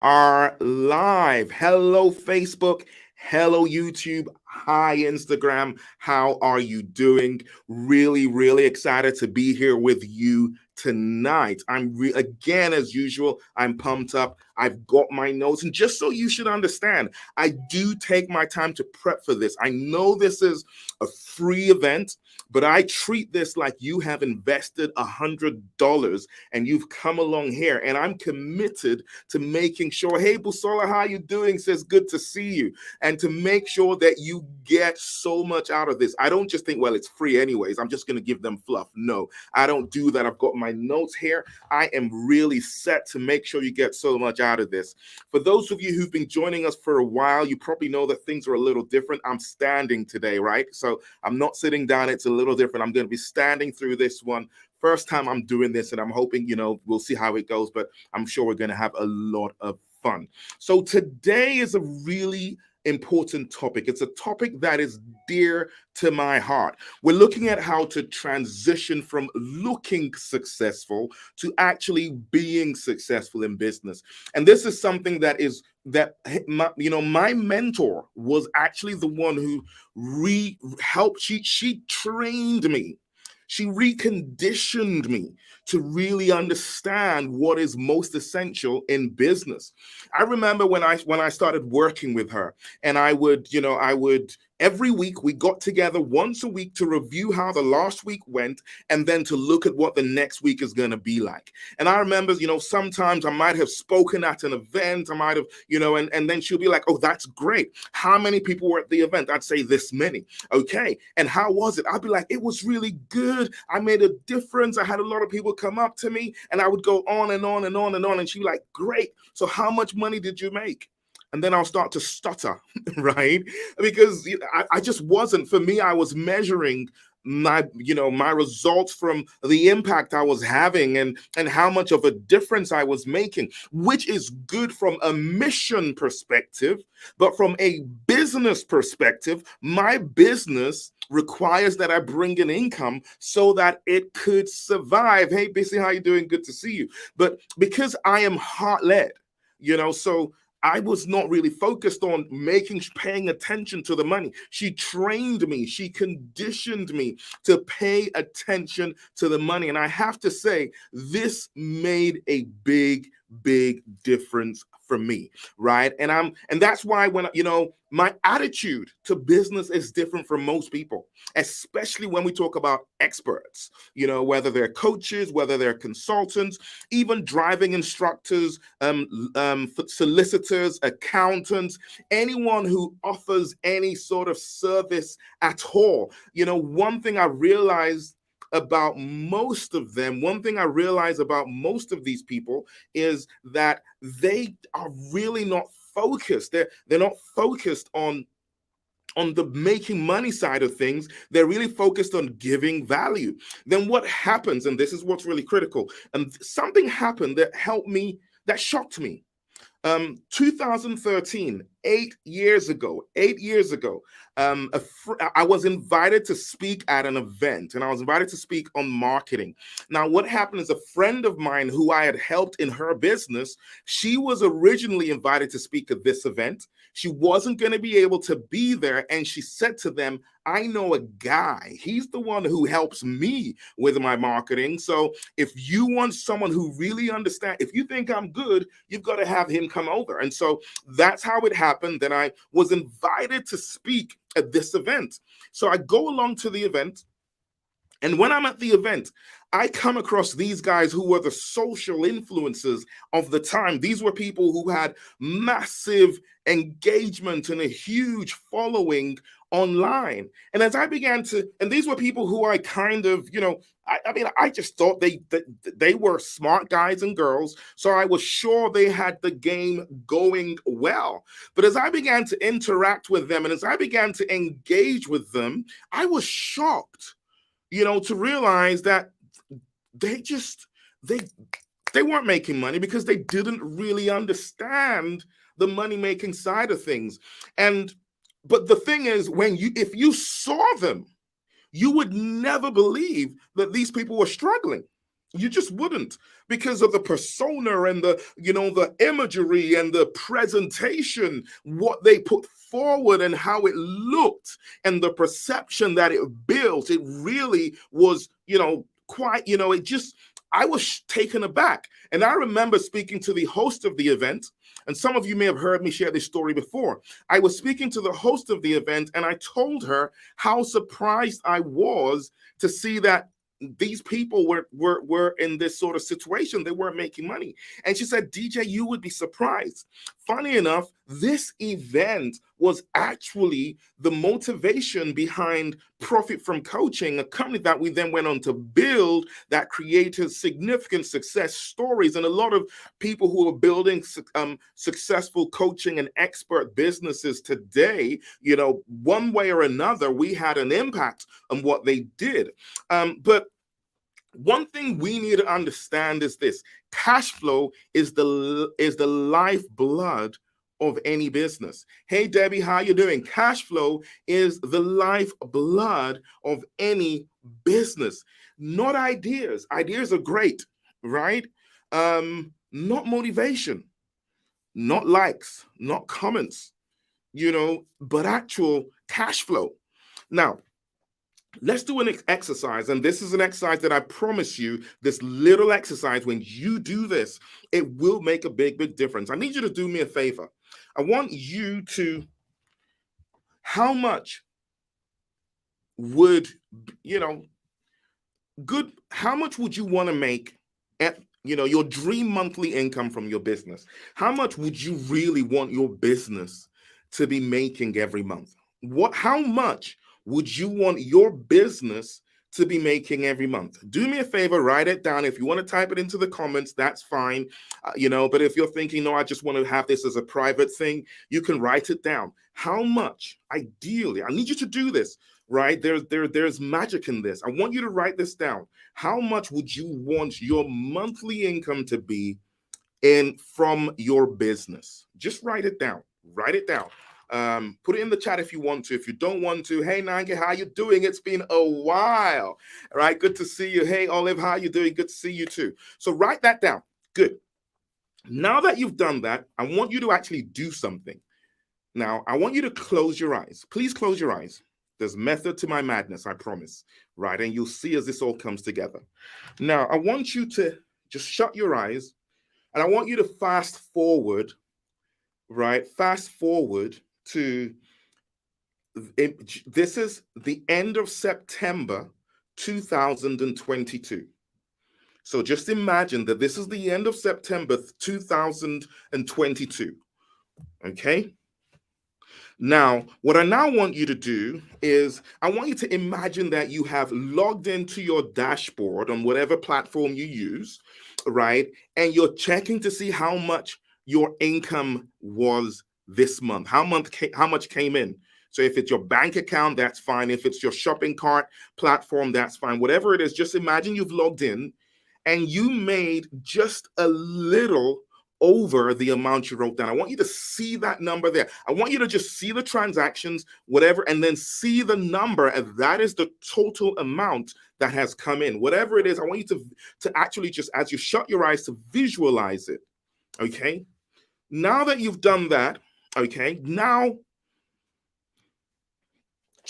Are live. Hello, Facebook. Hello, YouTube. Hi, Instagram. How are you doing? Really excited to be here with you tonight. Again, as usual, I'm pumped up. I've got my notes, and just so you should understand, I do take my time to prep for this. I know this is a free event, but I treat this like you have invested $100 and you've come along here, and I'm committed to making sure, hey, Busola, how you doing? Says good to see you. And to make sure that you get so much out of this. I don't just think, well, it's free anyways, I'm just going to give them fluff. No, I don't do that. I've got my notes here. I am really set to make sure you get so much out of this. For those of you who've been joining us for a while, you probably know that things are a little different. I'm standing today, right? So I'm not sitting down. It's a little different. I'm going to be standing through this one. First time I'm doing this, and I'm hoping, we'll see how it goes, but I'm sure we're going to have a lot of fun. So today is a really important topic. It's a topic that is dear to my heart. We're looking at how to transition from looking successful to actually being successful in business. And this is something my mentor was actually the one who helped. She trained me. She reconditioned me to really understand what is most essential in business. I remember when I started working with her, and I would every week we got together once a week to review how the last week went, and then to look at what the next week is going to be like. And I remember, sometimes I might have spoken at an event, I might have, and then she'll be like, oh, that's great. How many people were at the event? I'd say this many. Okay. And how was it? I'd be like, it was really good. I made a difference. I had a lot of people come up to me, and I would go on and on and on and on. And she'd be like, great. So how much money did you make? And then I'll start to stutter, right? Because I just wasn't. For me, I was measuring my results from the impact I was having, and how much of a difference I was making, which is good from a mission perspective. But from a business perspective, my business requires that I bring an income so that it could survive. Hey, Bissy, how you doing? Good to see you. But because I am heart-led, so I was not really focused on paying attention to the money. She trained me. She conditioned me to pay attention to the money. And I have to say, this made a big difference for me, right? And that's why when my attitude to business is different from most people, especially when we talk about experts, whether they're coaches, whether they're consultants, even driving instructors, solicitors, accountants, anyone who offers any sort of service at all. One thing I realized about most of them, one thing I realize about most of these people is that they are really not focused. They're not focused on the making money side of things. They're really focused on giving value. Then what happens, and this is what's really critical, and something happened that shocked me. 2013, 8 years ago, I was invited to speak at an event, and I was invited to speak on marketing. Now, what happened is, a friend of mine who I had helped in her business, she was originally invited to speak at this event. She wasn't going to be able to be there, and she said to them, I know a guy. He's the one who helps me with my marketing. So if you want someone who really understands, if you think I'm good, you've got to have him come over. And so that's how it happened that I was invited to speak at this event. So I go along to the event. And when I'm at the event, I come across these guys who were the social influencers of the time. These were people who had massive engagement and a huge following online. And as I began and these were people who I kind of, I just thought they were smart guys and girls. So I was sure they had the game going well. But as I began to interact with them, and as I began to engage with them, I was shocked, to realize that they weren't making money because they didn't really understand the money-making side of things. But the thing is, if you saw them, you would never believe that these people were struggling. You just wouldn't, because of the persona and the, the imagery and the presentation, what they put forward and how it looked and the perception that it built. It really was, quite, it just, I was taken aback. And I remember speaking to the host of the event, and some of you may have heard me share this story before. I was speaking to the host of the event, and I told her how surprised I was to see that these people were in this sort of situation. They weren't making money. And she said, DJ, you would be surprised. Funny enough, this event was actually the motivation behind Profit from Coaching, a company that we then went on to build that created significant success stories. And a lot of people who are building successful coaching and expert businesses today, one way or another, we had an impact on what they did. But one thing we need to understand is this: cash flow is the lifeblood of any business. Hey, Debbie, how you doing? Cash flow is the lifeblood of any business, not ideas. Ideas are great, right? Not motivation, not likes, not comments, but actual cash flow. Now, let's do an exercise, and this is an exercise that I promise you, this little exercise, when you do this, it will make a big difference. I need you to do me a favor. I want you to, how much would, how much would you want to make at, your dream monthly income from your business? How much would you really want your business to be making every month? How much would you want your business to be making every month? Do me a favor, write it down. If you want to type it into the comments, that's fine. But if you're thinking, no, I just want to have this as a private thing, you can write it down. How much, ideally, I need you to do this, right? There's magic in this. I want you to write this down. How much would you want your monthly income to be from your business? Just write it down. Write it down. Put it in the chat if you want to. If you don't want to, hey Nanke, how you doing? It's been a while. All right, good to see you. Hey Olive, how you doing? Good to see you too. So write that down. Good. Now that you've done that, I want you to actually do something. Now, I want you to close your eyes. Please close your eyes. There's method to my madness, I promise. Right, and you'll see as this all comes together. Now, I want you to just shut your eyes, and I want you to fast forward, right? Fast forward to, this is the end of September 2022. So just imagine that this is the end of September 2022. Okay? Now, what I now want you to do is I want you to imagine that you have logged into your dashboard on whatever platform you use, right? And you're checking to see how much your income was this month, how much came in. So if it's your bank account, that's fine. If it's your shopping cart platform, that's fine. Whatever it is, just imagine you've logged in and you made just a little over the amount you wrote down. I want you to see that number there. I want you to just see the transactions, whatever, and then see the number, and that is the total amount that has come in. Whatever it is, I want you to actually just, as you shut your eyes, to visualize it, okay? Now that you've done that, okay, now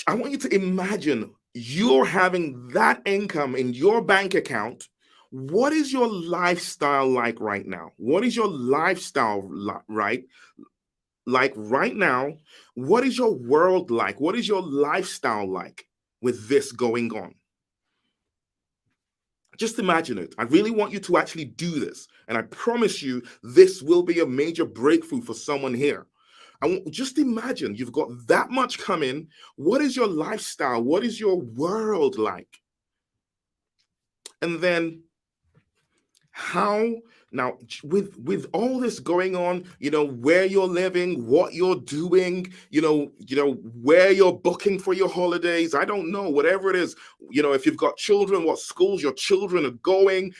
I want you to imagine you're having that income in your bank account. What is your lifestyle like right now? What is your lifestyle like right now? What is your world like? What is your lifestyle like with this going on? Just imagine it. I really want you to actually do this. And I promise you, this will be a major breakthrough for someone here. Just imagine you've got that much coming. What is your lifestyle? What is your world like? And then how now with all this going on, where you're living, what you're doing, where you're booking for your holidays, I don't know, whatever it is, if you've got children, what schools your children are going,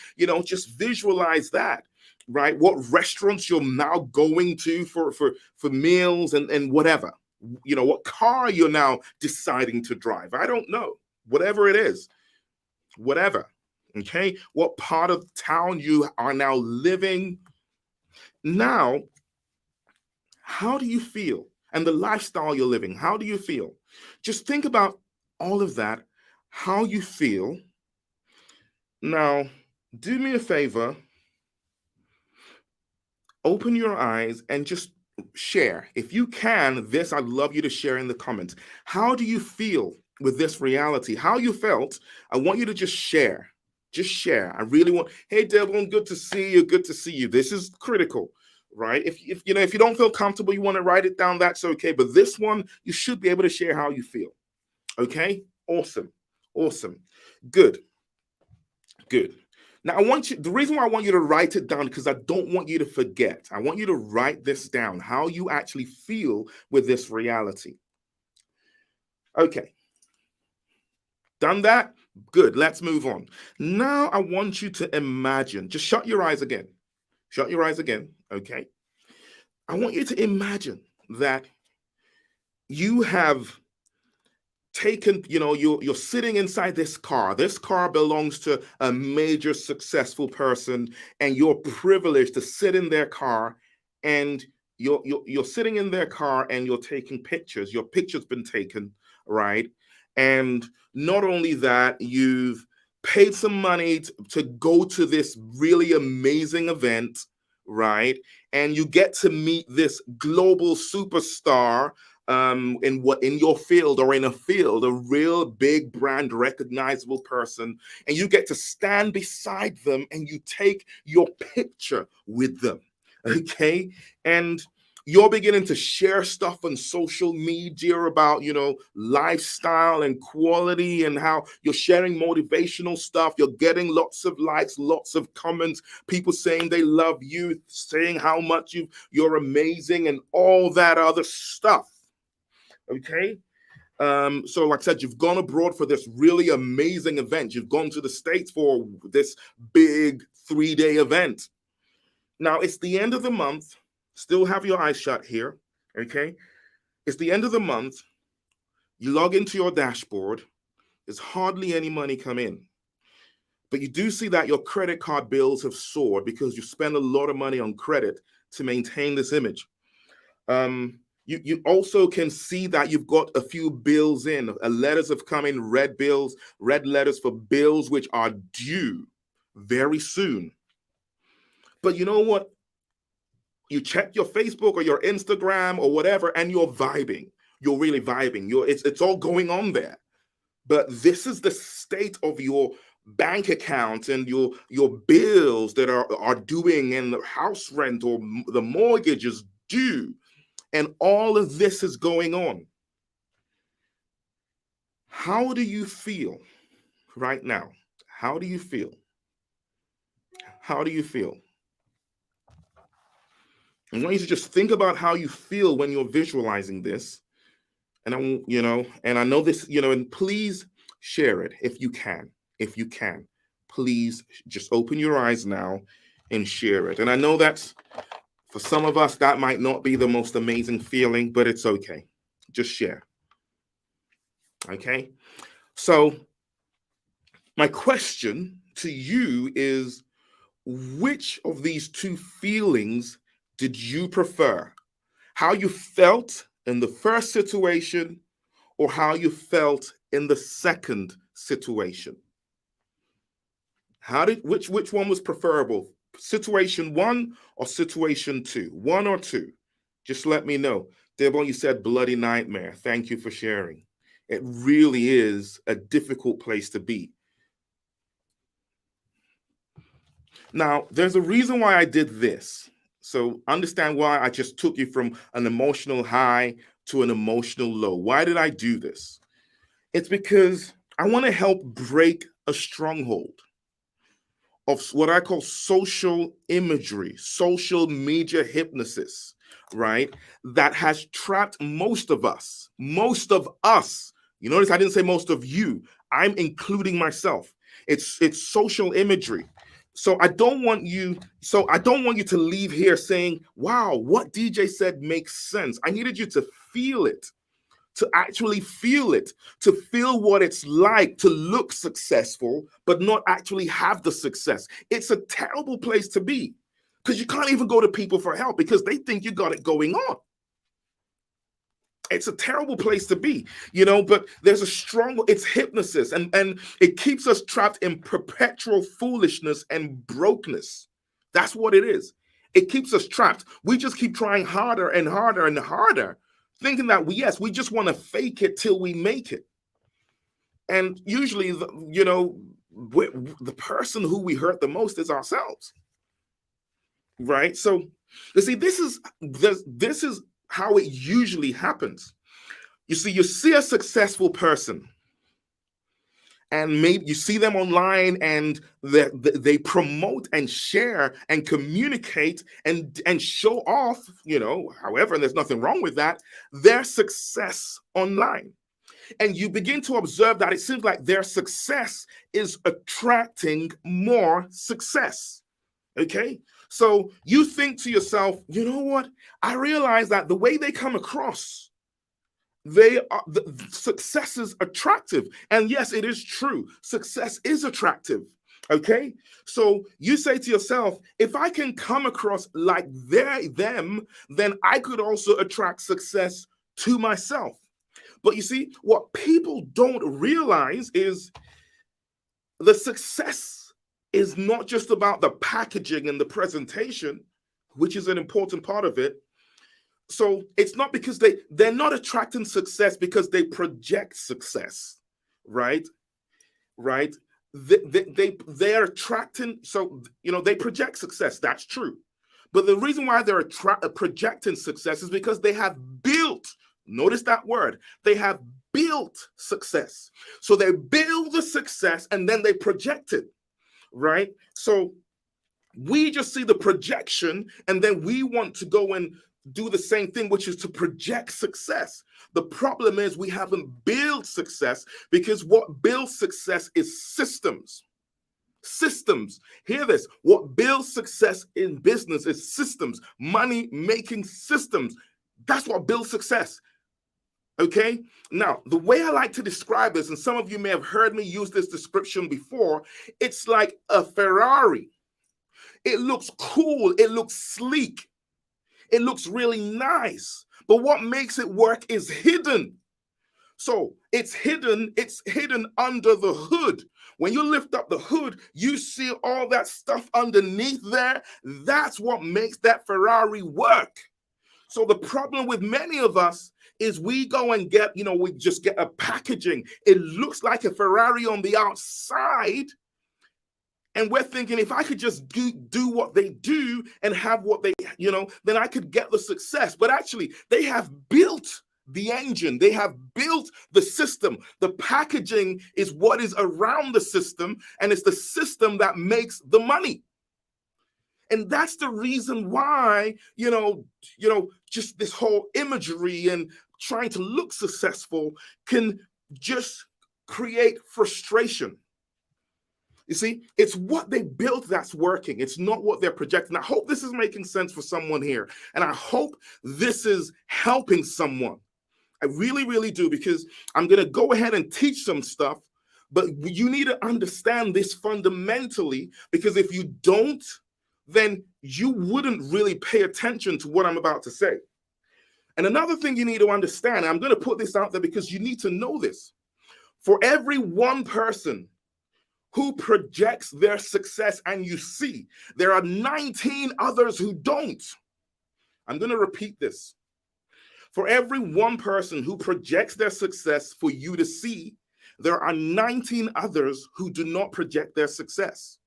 just visualize that, right? What restaurants you're now going to for meals and whatever, what car you're now deciding to drive, I don't know, whatever it is, whatever. Okay, what part of town you are now living. Now, how do you feel? And the lifestyle you're living, how do you feel? Just think about all of that, how you feel. Now, do me a favor, open your eyes and just share. If you can, this I'd love you to share in the comments. How do you feel with this reality? How you felt? I want you to just share. Just share. I really want, hey Devlin, good to see you. Good to see you. This is critical, right? If you know, if you don't feel comfortable, you want to write it down, that's okay. But this one, you should be able to share how you feel. Okay? Awesome. Awesome. Good. Good. Now, I want you, the reason why I want you to write it down, because I don't want you to forget. I want you to write this down, how you actually feel with this reality. Okay. Done that? Good. Let's move on. Now, I want you to imagine, just shut your eyes again. Shut your eyes again. Okay. I want you to imagine that you have taken, you're sitting inside this car. This car belongs to a major successful person, and you're privileged to sit in their car, and you're sitting in their car and you're taking pictures. Your picture's been taken, right? And not only that, you've paid some money to go to this really amazing event, right? And you get to meet this global superstar, in your field or in a field, a real big brand recognizable person, and you get to stand beside them and you take your picture with them. Okay. And you're beginning to share stuff on social media about, lifestyle and quality, and how you're sharing motivational stuff. You're getting lots of likes, lots of comments, people saying they love you, saying how much you're amazing, and all that other stuff. Okay. So like I said, you've gone abroad for this really amazing event. You've gone to the States for this big 3-day event. Now it's the end of the month. Still have your eyes shut here. Okay. It's the end of the month. You log into your dashboard. There's hardly any money come in. But you do see that your credit card bills have soared because you spend a lot of money on credit to maintain this image. You also can see that you've got a few bills in. Letters have come in, red letters for bills which are due very soon. But you know what? You check your Facebook or your Instagram or whatever, and you're vibing. You're really vibing. It's all going on there. But this is the state of your bank account and your bills that are doing, and the house rent or the mortgage is due. And all of this is going on. How do you feel right now? How do you feel? How do you feel? I want you to just think about how you feel when you're visualizing this. And I know this, and please share it if you can. If you can, please just open your eyes now and share it. And I know that's, for some of us, that might not be the most amazing feeling, but it's okay. Just share. Okay? So my question to you is, which of these two feelings did you prefer? How you felt in the first situation, or how you felt in the second situation? Which one was preferable? Situation 1 or situation 2? 1 or 2? Just let me know. Devon, you said bloody nightmare. Thank you for sharing. It really is a difficult place to be. Now, there's a reason why I did this. So understand why I just took you from an emotional high to an emotional low. Why did I do this? It's because I want to help break a stronghold of what I call social imagery, social media hypnosis, right? That has trapped most of us. Most of us. You notice I didn't say most of you. I'm including myself. It's social imagery. So I don't want you to leave here saying, wow, what DJ said makes sense. I needed you to feel it, to actually feel it, to feel what it's like to look successful, but not actually have the success. It's a terrible place to be because you can't even go to people for help because they think you got it going on. It's a terrible place to be, but there's a strong, it's hypnosis, and it keeps us trapped in perpetual foolishness and brokenness. That's what it is. It keeps us trapped. We just keep trying harder and harder and harder, thinking that we just want to fake it till we make it. And usually, the person who we hurt the most is ourselves, right? So you see, this is how it usually happens. You see a successful person, and maybe you see them online, and they promote and share and communicate and show off, however, and there's nothing wrong with that, their success online. And you begin to observe that it seems like their success is attracting more success. Okay? So you think to yourself, you know what? I realize that the way they come across, the success is attractive. And yes, it is true. Success is attractive. Okay? So you say to yourself, if I can come across like them, then I could also attract success to myself. But you see, what people don't realize is the success is not just about the packaging and the presentation, which is an important part of it. So it's not because they're not attracting success because they project success, right? Right? They're attracting, so, they project success. That's true. But the reason why they're projecting success is because they have built, notice that word, they have built success. So they build the success and then they project it, right? So we just see the projection and then we want to go and do the same thing, which is to project success. The problem is we haven't built success, because what builds success is systems. Systems. Hear this. What builds success in business is systems, money making systems. That's what builds success. Okay? Now, the way I like to describe this, and some of you may have heard me use this description before, it's like a Ferrari. It looks cool. It looks sleek. It looks really nice. But what makes it work is hidden. So it's hidden under the hood. When you lift up the hood, you see all that stuff underneath there. That's what makes that Ferrari work. So the problem with many of us is we go and get, we just get a packaging. It looks like a Ferrari on the outside. And we're thinking, if I could just do what they do and have what they, then I could get the success. But actually, they have built the engine. They have built the system. The packaging is what is around the system, and it's the system that makes the money. And that's the reason why, just this whole imagery and trying to look successful can just create frustration. You see, it's what they built that's working. It's not what they're projecting. I hope this is making sense for someone here. And I hope this is helping someone. I really, really do, because I'm going to go ahead and teach some stuff. But you need to understand this fundamentally, because if you don't, then you wouldn't really pay attention to what I'm about to say. And another thing you need to understand, I'm going to put this out there because you need to know this. For every one person who projects their success and you see, there are 19 others who don't. I'm going to repeat this. For every one person who projects their success for you to see, there are 19 others who do not project their success.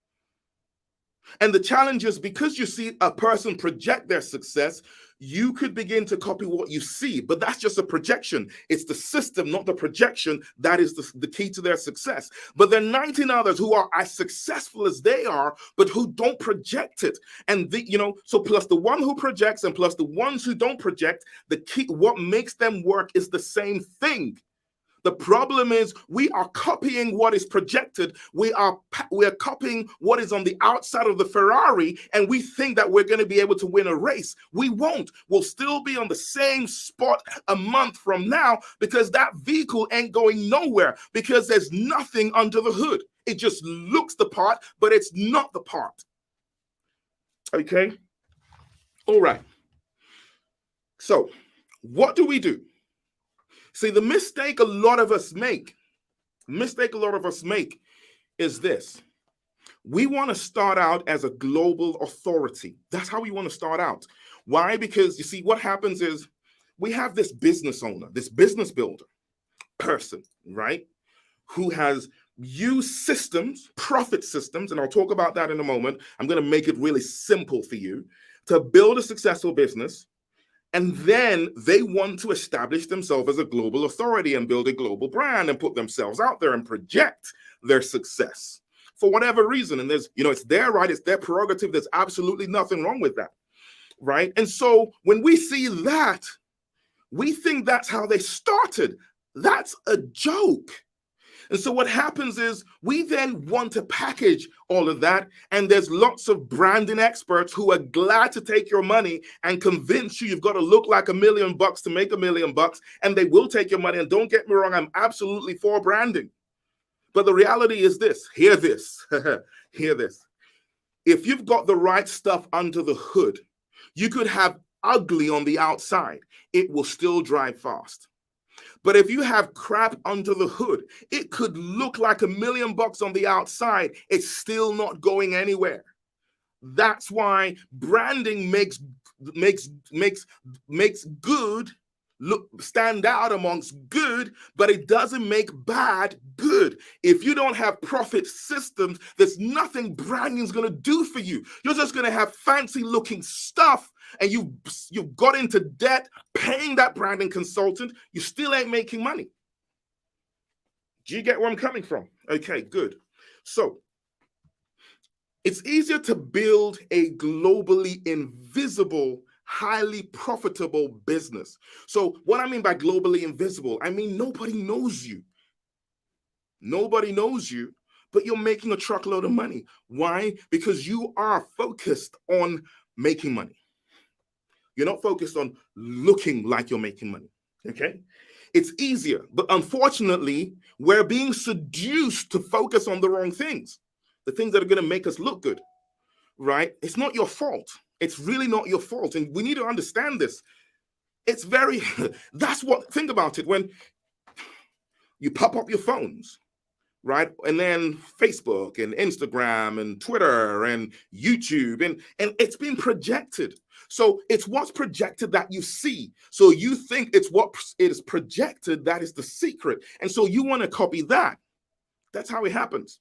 And the challenge is, because you see a person project their success, you could begin to copy what you see, but that's just a projection. It's the system, not the projection, that is the key to their success. But there are 19 others who are as successful as they are, but who don't project it. And so plus the one who projects and plus the ones who don't project, the key, what makes them work is the same thing. The problem is we are copying what is projected. We are copying what is on the outside of the Ferrari, and we think that we're going to be able to win a race. We won't. We'll still be on the same spot a month from now because that vehicle ain't going nowhere because there's nothing under the hood. It just looks the part, but it's not the part. Okay? All right. So, what do we do? See, the mistake a lot of us make is this. We want to start out as a global authority. That's how we want to start out. Why? Because you see, what happens is we have this business owner, this business builder person, right? Who has used systems, profit systems, and I'll talk about that in a moment. I'm going to make it really simple for you to build a successful business. And then they want to establish themselves as a global authority and build a global brand and put themselves out there and project their success for whatever reason. And there's, it's their right, it's their prerogative. There's absolutely nothing wrong with that, right? And so when we see that, we think that's how they started. That's a joke. And so what happens is we then want to package all of that. And there's lots of branding experts who are glad to take your money and convince you you've got to look like $1 million to make $1 million. And they will take your money. And don't get me wrong, I'm absolutely for branding. But the reality is this. Hear this. Hear this. If you've got the right stuff under the hood, you could have ugly on the outside. It will still drive fast. But if you have crap under the hood, it could look like $1 million on the outside. It's still not going anywhere. That's why branding makes good stand out amongst good, but it doesn't make bad good. If you don't have profit systems, there's nothing branding is going to do for you. You're just going to have fancy looking stuff, and you've got into debt paying that branding consultant. You still ain't making money. Do you get where I'm coming from? Okay, good. So it's easier to build a globally invisible, highly profitable business. So what I mean by globally invisible, I mean nobody knows you. Nobody knows you, but you're making a truckload of money. Why? Because you are focused on making money. You're not focused on looking like you're making money. Okay? It's easier, but unfortunately, we're being seduced to focus on the wrong things, the things that are going to make us look good, right? It's not your fault. It's really not your fault. And we need to understand this. It's think about it. When you pop up your phones, right? And then Facebook and Instagram and Twitter and YouTube, and it's been projected. So it's what's projected that you see. So you think it's what is projected that is the secret. And so you want to copy that. That's how it happens.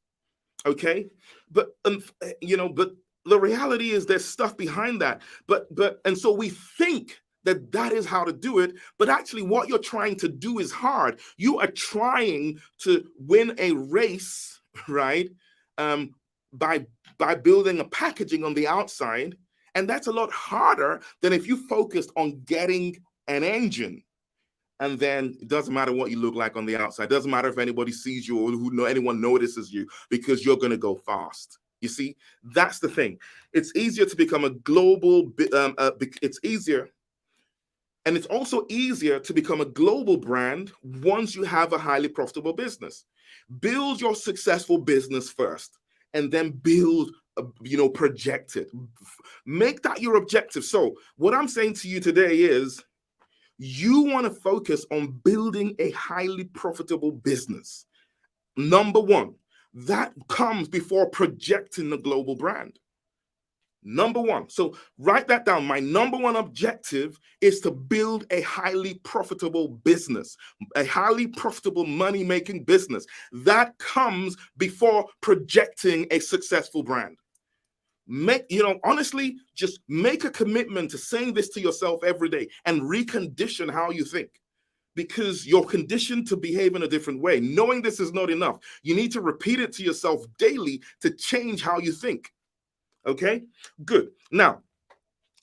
Okay? But the reality is there's stuff behind that. And so we think that is how to do it, but actually what you're trying to do is hard. You are trying to win a race, right? By building a packaging on the outside, and that's a lot harder than if you focused on getting an engine. And then it doesn't matter what you look like on the outside. It doesn't matter if anybody sees you or anyone notices you, because you're going to go fast. You see, that's the thing. It's easier to become a global, it's easier. And it's also easier to become a global brand once you have a highly profitable business. Build your successful business first, and then build, project it. Make that your objective. So what I'm saying to you today is you want to focus on building a highly profitable business. Number one, that comes before projecting the global brand. Number one. So write that down. My number one objective is to build a highly profitable business, a highly profitable money-making business. That comes before projecting a successful brand. Honestly, just make a commitment to saying this to yourself every day and recondition how you think, because you're conditioned to behave in a different way. Knowing this is not enough. You need to repeat it to yourself daily to change how you think. Okay, good. Now,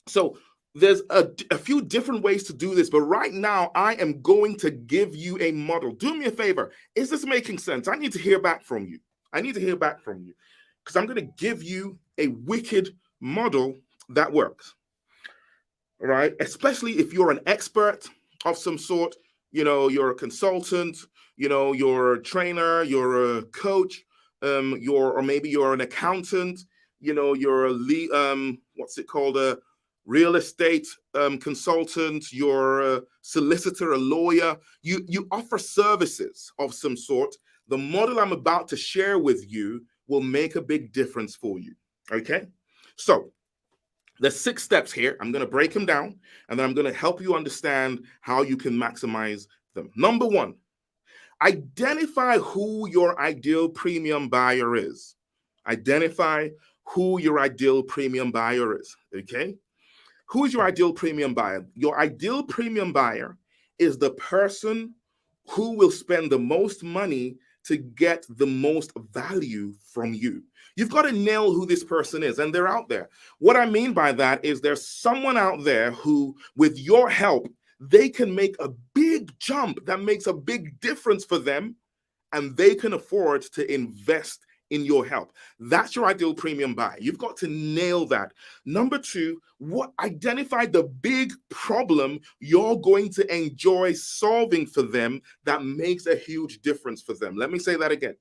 so there's a few different ways to do this, but right now I am going to give you a model. Do me a favor. Is this making sense? I need to hear back from you. I need to hear back from you because I'm going to give you a wicked model that works, right? Especially if you're an expert of some sort, you're a consultant, you're a trainer, you're a coach, or maybe you're an accountant, you're what's it called, a real estate consultant, you're a solicitor, a lawyer. You offer services of some sort. The model I'm about to share with you will make a big difference for you. Okay, so there's 6 steps here. I'm going to break them down, and then I'm going to help you understand how you can maximize them. Number 1, identify who your ideal premium buyer is. Identify who your ideal premium buyer is, okay? Who is your ideal premium buyer? Your ideal premium buyer is the person who will spend the most money to get the most value from you. You've got to nail who this person is, and they're out there. What I mean by that is there's someone out there who, with your help, they can make a big jump that makes a big difference for them, and they can afford to invest in your help. That's your ideal premium buyer. You've got to nail that. Number 2, identify the big problem you're going to enjoy solving for them that makes a huge difference for them. Let me say that again.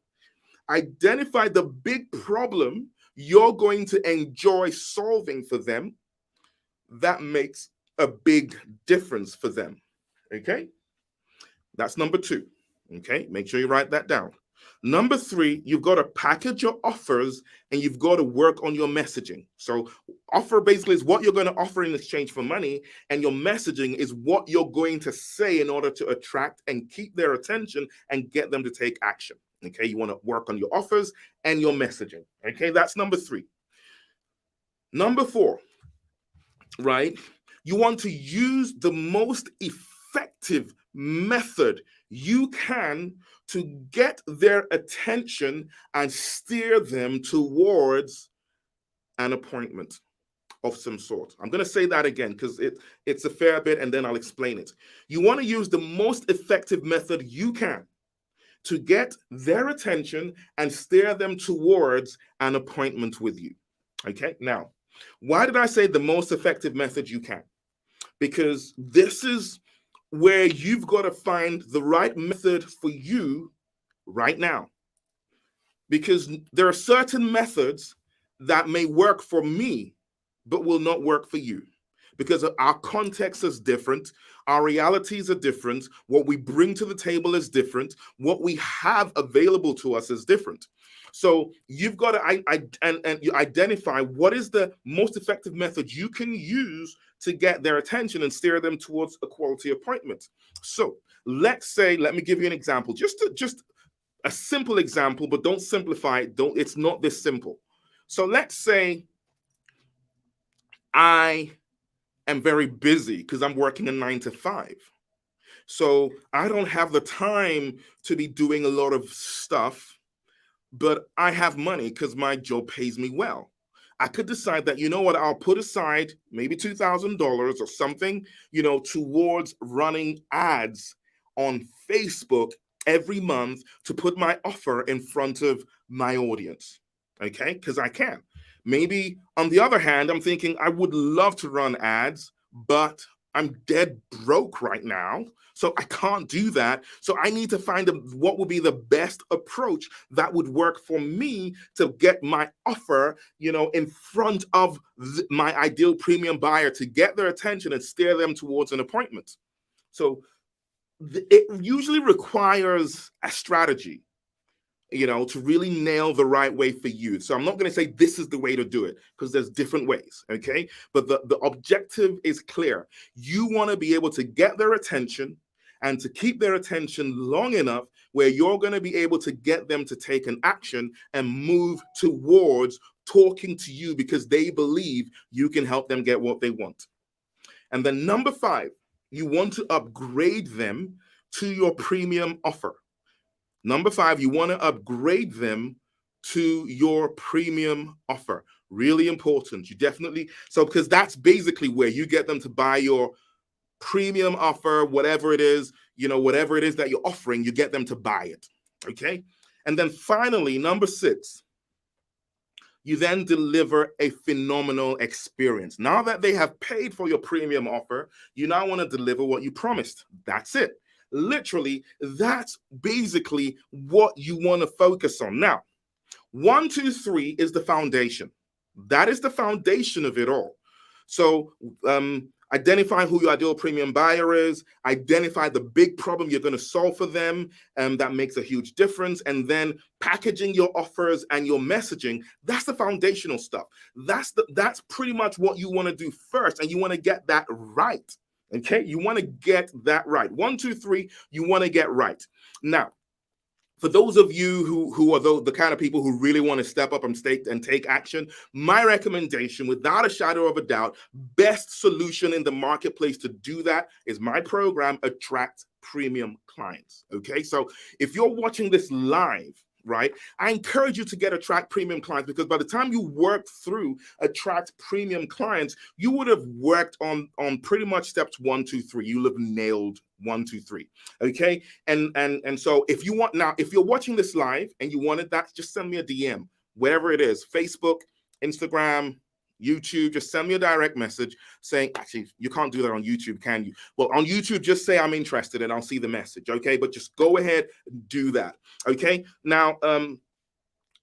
Identify the big problem you're going to enjoy solving for them that makes a big difference for them. Okay? That's number 2. Okay? Make sure you write that down. Number 3, you've got to package your offers and you've got to work on your messaging. So offer basically is what you're going to offer in exchange for money, and your messaging is what you're going to say in order to attract and keep their attention and get them to take action. Okay, you want to work on your offers and your messaging. Okay, that's number 3. Number 4, right? You want to use the most effective method you can to get their attention and steer them towards an appointment of some sort. I'm going to say that again because it's a fair bit, and then I'll explain it. You want to use the most effective method you can to get their attention and steer them towards an appointment with you. Okay, now, why did I say the most effective method you can? Because this is where you've got to find the right method for you right now. Because there are certain methods that may work for me, but will not work for you. Because our context is different, our realities are different, what we bring to the table is different, what we have available to us is different. So you've got to you identify what is the most effective method you can use to get their attention and steer them towards a quality appointment. So let's say, let me give you an example, just a simple example, but don't simplify it. It's not this simple. So let's say I am very busy because I'm working a 9 to 5. So I don't have the time to be doing a lot of stuff, but I have money because my job pays me well. I could decide that, you know what, I'll put aside maybe $2,000 or something, towards running ads on Facebook every month to put my offer in front of my audience. Okay, because I can. Maybe on the other hand, I'm thinking I would love to run ads, but I'm dead broke right now. So I can't do that. So I need to find what would be the best approach that would work for me to get my offer, in front of my ideal premium buyer, to get their attention and steer them towards an appointment. So it usually requires a strategy, to really nail the right way for you. So I'm not going to say this is the way to do it, because there's different ways, okay? But the objective is clear. You want to be able to get their attention and to keep their attention long enough where you're going to be able to get them to take an action and move towards talking to you because they believe you can help them get what they want. And then number 5, you want to upgrade them to your premium offer. Number 5, you want to upgrade them to your premium offer. Really important. You definitely, so because that's basically where you get them to buy your premium offer, whatever it is, whatever it is that you're offering, you get them to buy it. Okay. And then finally, number 6, you then deliver a phenomenal experience. Now that they have paid for your premium offer, you now want to deliver what you promised. That's it. Literally, that's basically what you want to focus on. Now, 1, 2, 3 is the foundation. That is the foundation of it all. So, identify who your ideal premium buyer is, identify the big problem you're going to solve for them, and that makes a huge difference. And then packaging your offers and your messaging, that's the foundational stuff. That's pretty much what you want to do first, and you want to get that right. Okay, you want to get that right. 1, 2, 3, you want to get right. Now, for those of you who are the kind of people who really want to step up and take action, my recommendation, without a shadow of a doubt, best solution in the marketplace to do that is my program, Attract Premium Clients. Okay, so if you're watching this live, right, I encourage you to get Attract Premium Clients, because by the time you work through Attract Premium Clients, you would have worked on pretty much steps 1, 2, 3. You'll have nailed 1, 2, 3. Okay. And so if you're watching this live and you wanted that, just send me a DM, wherever it is, Facebook, Instagram, YouTube. Just send me a direct message saying, actually, you can't do that on YouTube, can you? Well, on YouTube, just say I'm interested and I'll see the message. Okay. But just go ahead and do that. Okay. Now,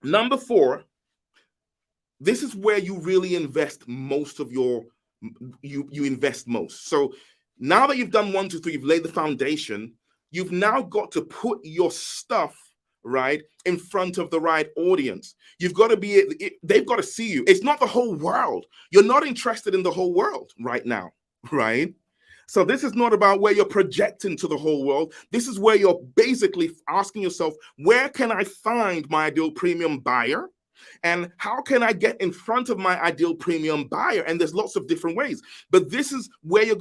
number 4, this is where you really invest most of you invest most. So now that you've done 1, 2, 3, you've laid the foundation, you've now got to put your stuff right in front of the right audience. You've got to they've got to see you. It's not the whole world. You're not interested in the whole world right now, right? So this is not about where you're projecting to the whole world. This is where you're basically asking yourself, where can I find my ideal premium buyer? And how can I get in front of my ideal premium buyer? And there's lots of different ways, but this is where you're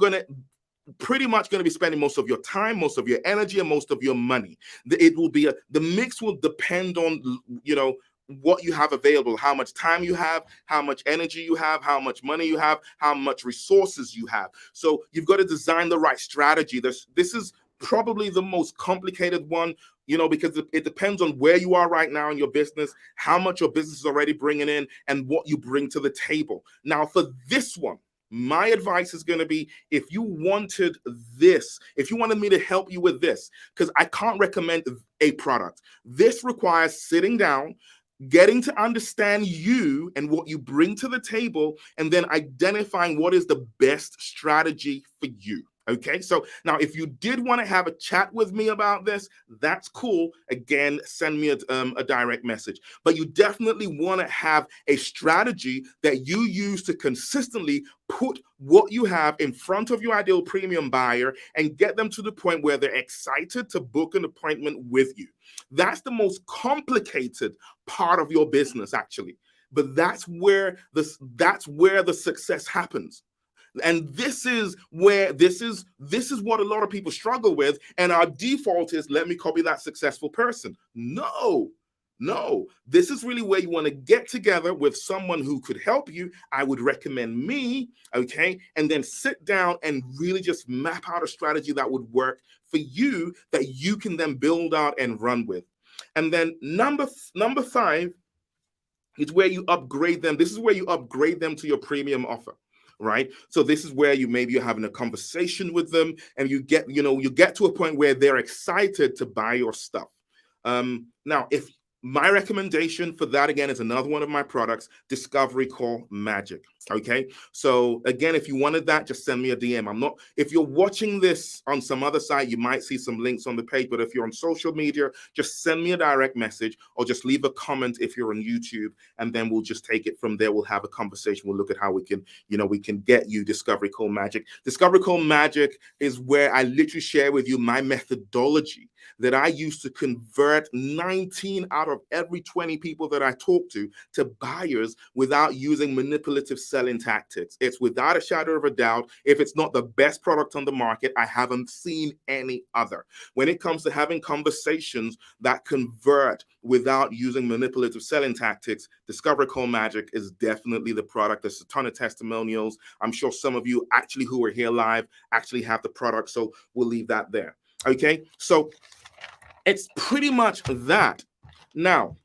pretty much going to be spending most of your time, most of your energy, and most of your money. It will be the mix will depend on, what you have available, how much time you have, how much energy you have, how much money you have, how much resources you have. So you've got to design the right strategy. This is probably the most complicated one, because it depends on where you are right now in your business, how much your business is already bringing in, and what you bring to the table. Now, for this one, my advice is going to be, if you wanted me to help you with this, because I can't recommend a product. This requires sitting down, getting to understand you and what you bring to the table, and then identifying what is the best strategy for you. Okay, so now if you did want to have a chat with me about this, that's cool. Again, send me a direct message. But you definitely want to have a strategy that you use to consistently put what you have in front of your ideal premium buyer and get them to the point where they're excited to book an appointment with you. That's the most complicated part of your business, actually. But that's where the success happens. And this is what a lot of people struggle with. And our default is, let me copy that successful person. No, this is really where you want to get together with someone who could help you. I would recommend me, okay? And then sit down and really just map out a strategy that would work for you, that you can then build out and run with. And then number 5 is where you upgrade them. This is where you upgrade them to your premium offer. Right. So this is where you're having a conversation with them, and you get to a point where they're excited to buy your stuff. Now, if my recommendation for that, again, is another one of my products, Discovery Call Magic. Okay. So again, if you wanted that, just send me a DM. If you're watching this on some other site, you might see some links on the page, but if you're on social media, just send me a direct message or just leave a comment if you're on YouTube, and then we'll just take it from there. We'll have a conversation. We'll look at how we can get you Discovery Call Magic. Discovery Call Magic is where I literally share with you my methodology that I use to convert 19 out of every 20 people that I talk to buyers without using manipulative selling tactics. It's without a shadow of a doubt. If it's not the best product on the market, I haven't seen any other. When it comes to having conversations that convert without using manipulative selling tactics, Discovery Call Magic is definitely the product. There's a ton of testimonials. I'm sure some of you actually who are here live actually have the product, so we'll leave that there. Okay, so it's pretty much that. Now,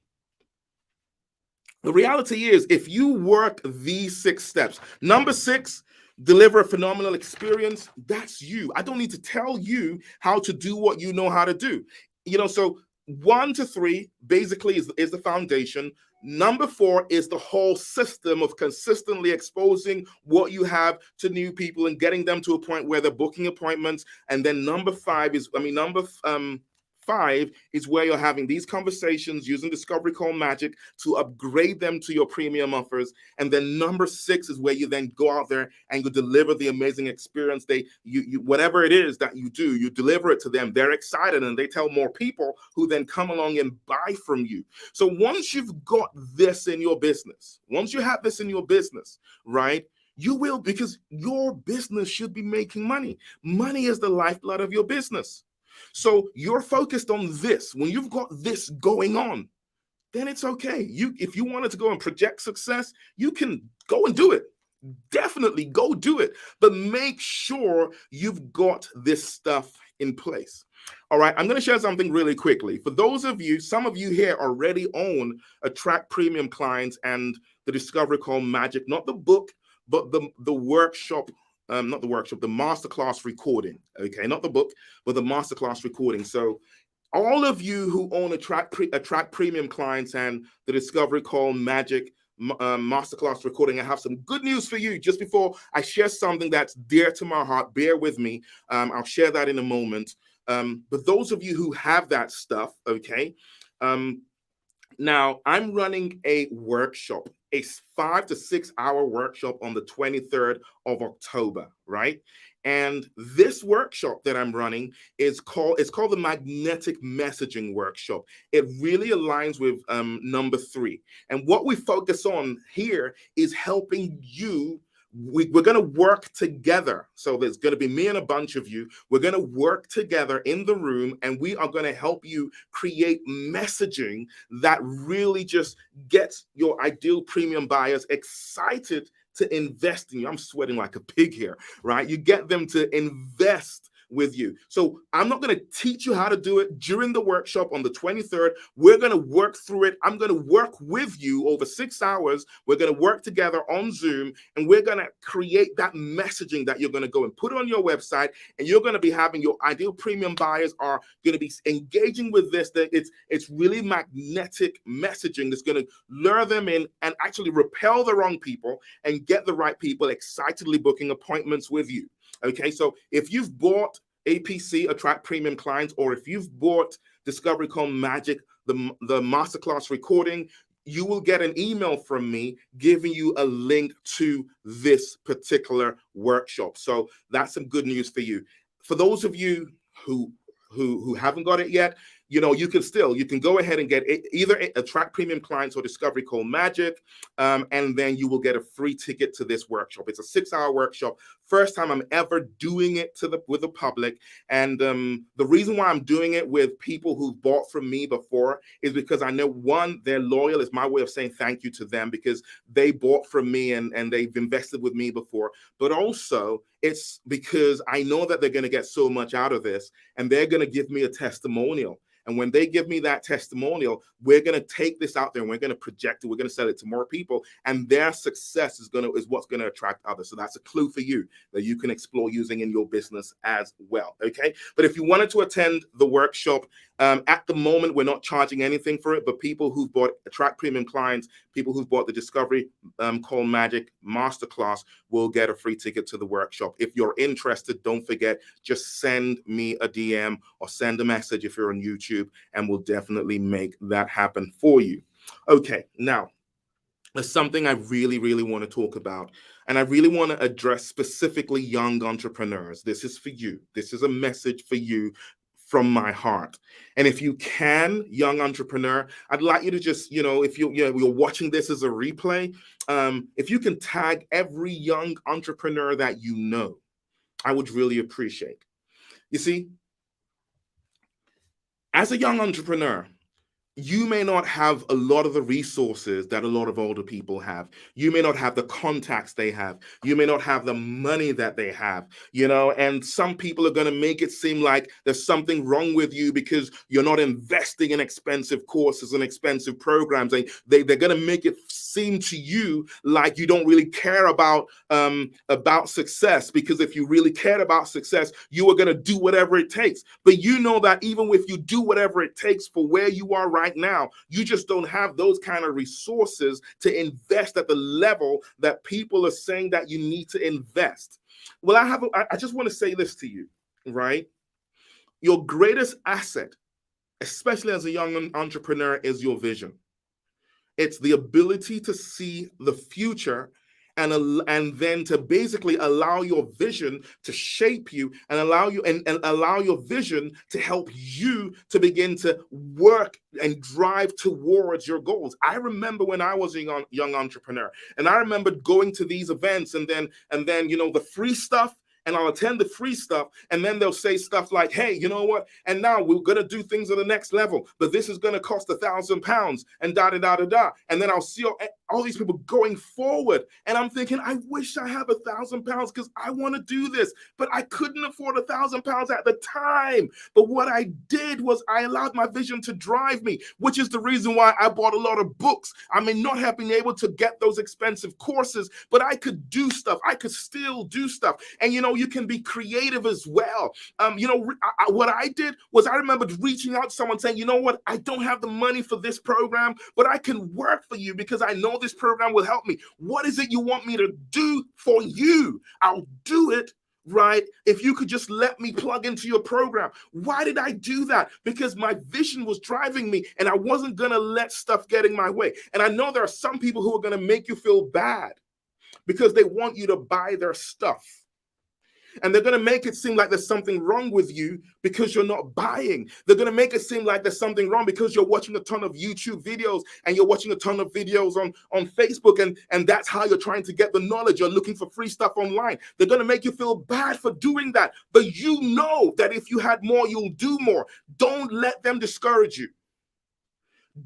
the reality is, if you work these 6 steps, number 6, deliver a phenomenal experience, that's you. I don't need to tell you how to do what you know how to do. So 1 to 3 basically is the foundation. Number 4 is the whole system of consistently exposing what you have to new people and getting them to a point where they're booking appointments. And then number 5 is, number 5 is where you're having these conversations using Discovery Call Magic to upgrade them to your premium offers. And then number 6 is where you then go out there and you deliver the amazing experience. You whatever it is that you do, you deliver it to them. They're excited and they tell more people who then come along and buy from you. So once you've got this in your business, once you have this in your business, right, you will, because your business should be making money. Money is the lifeblood of your business. So you're focused on this. When you've got this going on, then it's okay. If you wanted to go and project success, you can go and do it. Definitely go do it. But make sure you've got this stuff in place. All right, I'm going to share something really quickly. For those of you, some of you here already own Attract Premium Clients and the Discovery Call Magic, not the book, but the workshop. Not the workshop, the masterclass recording. Okay, not the book, but the masterclass recording. So all of you who own Attract Premium Clients and the Discovery Call Magic masterclass recording, I have some good news for you. Just before I share something that's dear to my heart, bear with me. I'll share that in a moment. But those of you who have that stuff, okay, now I'm running a workshop, a 5 to 6 hour workshop on the 23rd of October, right? And this workshop that I'm running is called the Magnetic Messaging Workshop. It really aligns with number 3. And what we focus on here is helping you. We're going to work together. So there's going to be me and a bunch of you. We're going to work together in the room, and we are going to help you create messaging that really just gets your ideal premium buyers excited to invest in you. I'm sweating like a pig here, right? You get them to invest with you. So I'm not going to teach you how to do it during the workshop on the 23rd. We're going to work through it. I'm going to work with you over 6 hours. We're going to work together on Zoom, and we're going to create that messaging that you're going to go and put on your website, and you're going to be having your ideal premium buyers are going to be engaging with this. That it's really magnetic messaging that's going to lure them in and actually repel the wrong people and get the right people excitedly booking appointments with you. Okay, so if you've bought APC, Attract Premium Clients, or if you've bought Discovery Call Magic, the masterclass recording, you will get an email from me giving you a link to this particular workshop. So that's some good news for you. For those of you who haven't got it yet, you can go ahead and get either Attract Premium Clients or Discovery Call Magic, and then you will get a free ticket to this workshop. It's a 6-hour workshop. First time I'm ever doing it with the public, and the reason why I'm doing it with people who've bought from me before is because I know, one, they're loyal. It's my way of saying thank you to them because they bought from me and they've invested with me before. But also, it's because I know that they're going to get so much out of this, and they're going to give me a testimonial. And when they give me that testimonial, we're going to take this out there and we're going to project it. We're going to sell it to more people, and their success is what's going to attract others. So that's a clue for you that you can explore using in your business as well. Okay. But if you wanted to attend the workshop, at the moment, we're not charging anything for it, but people who've bought Attract Premium Clients, people who've bought the Discovery Call Magic Masterclass will get a free ticket to the workshop. If you're interested, don't forget, just send me a DM or send a message if you're on YouTube, and we'll definitely make that happen for you. Okay, now, there's something I really, really want to talk about, and I really want to address specifically young entrepreneurs. This is for you. This is a message for you from my heart. And if you can, young entrepreneur, I'd like you to just, if you're watching this as a replay, if you can tag every young entrepreneur that you know, I would really appreciate. You see, as a young entrepreneur, you may not have a lot of the resources that a lot of older people have. You may not have the contacts they have. You may not have the money that they have, and some people are going to make it seem like there's something wrong with you because you're not investing in expensive courses and expensive programs. And they're going to make it seem to you like you don't really care about success, because if you really cared about success, you are going to do whatever it takes. But you know that even if you do whatever it takes for where you are right now, you just don't have those kind of resources to invest at the level that people are saying that you need to invest. Well, I just want to say this to you, right? Your greatest asset, especially as a young entrepreneur, is your vision. It's the ability to see the future and then to basically allow your vision to shape you and allow your vision to help you to begin to work and drive towards your goals. I remember when I was a young entrepreneur, and I remember going to these events and then the free stuff. And I'll attend the free stuff, and then they'll say stuff like, hey, you know what? And now we're going to do things at the next level, but this is going to cost £1,000 and da. And then I'll see all these people going forward. And I'm thinking, I wish I have £1,000 because I want to do this, but I couldn't afford £1,000 at the time. But what I did was I allowed my vision to drive me, which is the reason why I bought a lot of books. I may not have been able to get those expensive courses, but I could do stuff. I could still do stuff. And, you can be creative as well. What I did was I remembered reaching out to someone saying, you know what, I don't have the money for this program, but I can work for you because I know this program will help me. What is it you want me to do for you? I'll do it. Right? If you could just let me plug into your program. Why did I do that? Because my vision was driving me, and I wasn't going to let stuff get in my way. And I know there are some people who are going to make you feel bad because they want you to buy their stuff. And they're going to make it seem like there's something wrong with you because you're not buying. They're going to make it seem like there's something wrong because you're watching a ton of YouTube videos and you're watching a ton of videos on Facebook. And that's how you're trying to get the knowledge. You're looking for free stuff online. They're going to make you feel bad for doing that. But you know that if you had more, you'll do more. Don't let them discourage you.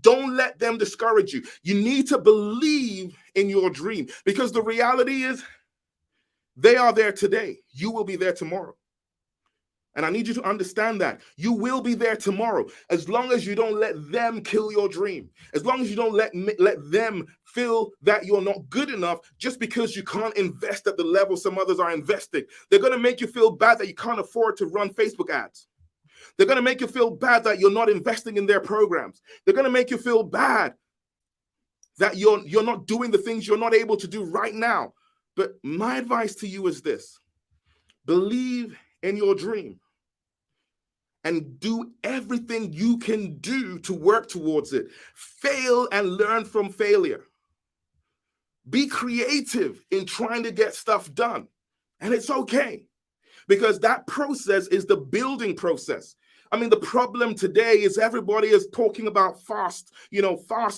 Don't let them discourage you. You need to believe in your dream, because the reality is, they are there today. You will be there tomorrow. And I need you to understand that. You will be there tomorrow, as long as you don't let them kill your dream. As long as you don't let them feel that you're not good enough just because you can't invest at the level some others are investing. They're going to make you feel bad that you can't afford to run Facebook ads. They're going to make you feel bad that you're not investing in their programs. They're going to make you feel bad that you're not doing the things you're not able to do right now. But my advice to you is this: believe in your dream and do everything you can do to work towards it. Fail and learn from failure. Be creative in trying to get stuff done. And it's okay, because that process is the building process. I mean, the problem today is everybody is talking about fast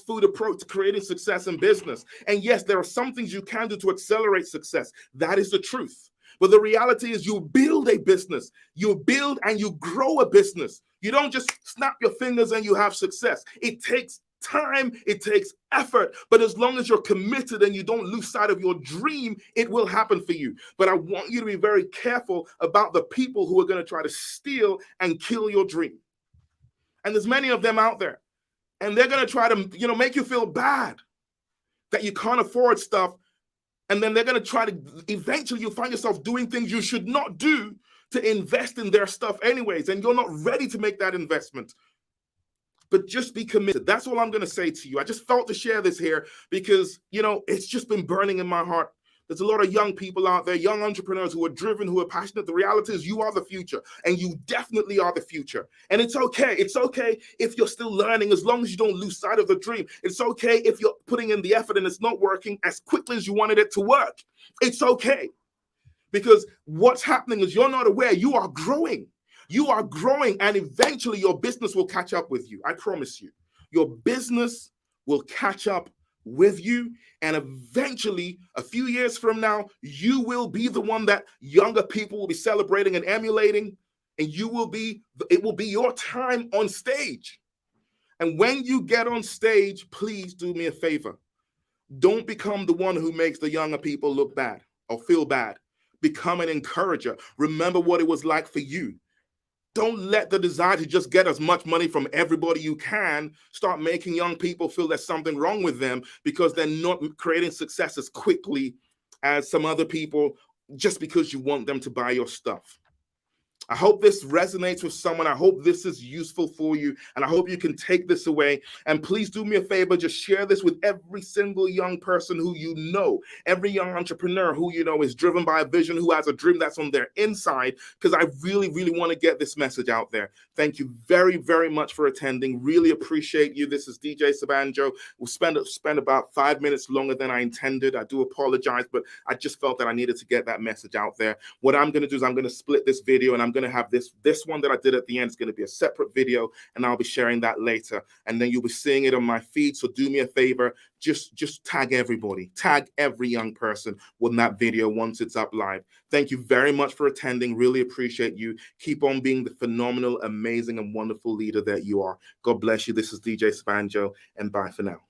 food approach to creating success in business. And yes, there are some things you can do to accelerate success. That is the truth. But the reality is, you build a business, you build and you grow a business. You don't just snap your fingers and you have success. It takes time, it takes effort, but as long as you're committed and you don't lose sight of your dream, it will happen for you. But I want you to be very careful about the people who are going to try to steal and kill your dream. And there's many of them out there, and they're going to try to make you feel bad that you can't afford stuff, and then they're going to try to, eventually you find yourself doing things you should not do to invest in their stuff anyways, and you're not ready to make that investment. But just be committed. That's all I'm going to say to you. I just felt to share this here because, it's just been burning in my heart. There's a lot of young people out there, young entrepreneurs who are driven, who are passionate. The reality is, you are the future, and you definitely are the future. And it's okay. It's okay if you're still learning, as long as you don't lose sight of the dream. It's okay if you're putting in the effort and it's not working as quickly as you wanted it to work. It's okay, because what's happening is you're not aware. You are growing. You are growing, and eventually your business will catch up with you. I promise you. Your business will catch up with you, and eventually, a few years from now, you will be the one that younger people will be celebrating and emulating, and it will be your time on stage. And when you get on stage, please do me a favor. Don't become the one who makes the younger people look bad or feel bad. Become an encourager. Remember what it was like for you. Don't let the desire to just get as much money from everybody you can start making young people feel there's something wrong with them because they're not creating success as quickly as some other people just because you want them to buy your stuff. I hope this resonates with someone. I hope this is useful for you, and I hope you can take this away. And please do me a favor, just share this with every single young person who you know, every young entrepreneur who you know is driven by a vision, who has a dream that's on their inside, because I really, really want to get this message out there. Thank you very, very much for attending. Really appreciate you. This is DJ Sobanjo. We'll spend about 5 minutes longer than I intended. I do apologize, but I just felt that I needed to get that message out there. What I'm going to do is I'm going to split this video, and I'm going to have this one that I did at the end is going to be a separate video, and I'll be sharing that later, and then you'll be seeing it on my feed. So do me a favor, just tag everybody, tag every young person with that video once it's up live. Thank you very much for attending. Really appreciate you. Keep on being the phenomenal, amazing, and wonderful leader that you are. God bless you. This is DJ Sobanjo, and bye for now.